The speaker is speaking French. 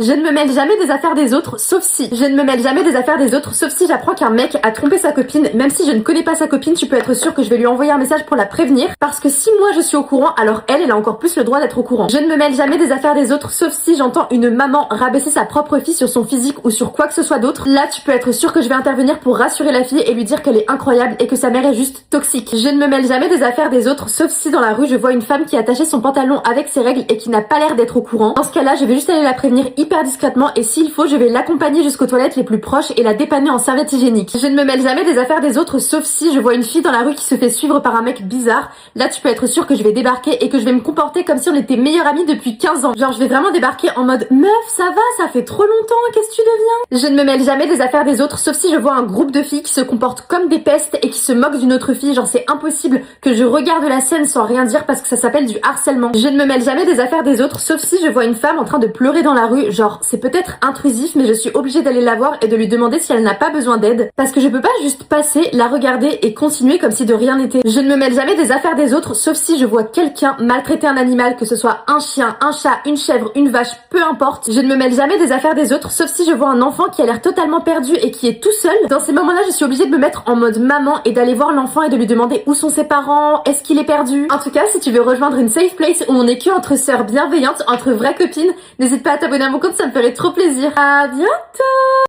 Je ne me mêle jamais des affaires des autres, sauf si. Je ne me mêle jamais des affaires des autres, sauf si j'apprends qu'un mec a trompé sa copine. Même si je ne connais pas sa copine, tu peux être sûr que je vais lui envoyer un message pour la prévenir. Parce que si moi je suis au courant, alors elle a encore plus le droit d'être au courant. Je ne me mêle jamais des affaires des autres, sauf si j'entends une maman rabaisser sa propre fille sur son physique ou sur quoi que ce soit d'autre. Là, tu peux être sûr que je vais intervenir pour rassurer la fille et lui dire qu'elle est incroyable et que sa mère est juste toxique. Je ne me mêle jamais des affaires des autres, sauf si dans la rue je vois une femme qui a attaché son pantalon avec ses règles et qui n'a pas l'air d'être au courant. Dans ce cas-là, je vais juste aller la prévenir hyper discrètement et s'il faut, je vais l'accompagner jusqu'aux toilettes les plus proches et la dépanner en serviette hygiénique. Je ne me mêle jamais des affaires des autres, sauf si je vois une fille dans la rue qui se fait suivre par un mec bizarre. Là, tu peux être sûr que je vais débarquer et que je vais me comporter comme si on était meilleurs amis depuis 15 ans. Genre, je vais vraiment débarquer en mode meuf, ça va, ça fait trop longtemps, qu'est-ce que tu deviens? Je ne me mêle jamais des affaires des autres, sauf si je vois un groupe de filles qui se comportent comme des pestes et qui se moquent d'une autre fille. Genre, c'est impossible que je regarde la scène sans rien dire parce que ça s'appelle du harcèlement. Je ne me mêle jamais des affaires des autres, sauf si je vois une femme en train de pleurer dans la rue. Genre, c'est peut-être intrusif, mais je suis obligée d'aller la voir et de lui demander si elle n'a pas besoin d'aide. Parce que je peux pas juste passer, la regarder et continuer comme si de rien n'était. Je ne me mêle jamais des affaires des autres, sauf si je vois quelqu'un maltraiter un animal, que ce soit un chien, un chat, une chèvre, une vache, peu importe. Je ne me mêle jamais des affaires des autres, sauf si je vois un enfant qui a l'air totalement perdu et qui est tout seul. Dans ces moments-là, je suis obligée de me mettre en mode maman et d'aller voir l'enfant et de lui demander où sont ses parents, est-ce qu'il est perdu. En tout cas, si tu veux rejoindre une safe place où on est que entre sœurs bienveillantes, entre vraies copines, n'hésite pas à t'abonner à mon compte, ça me ferait trop plaisir. À bientôt!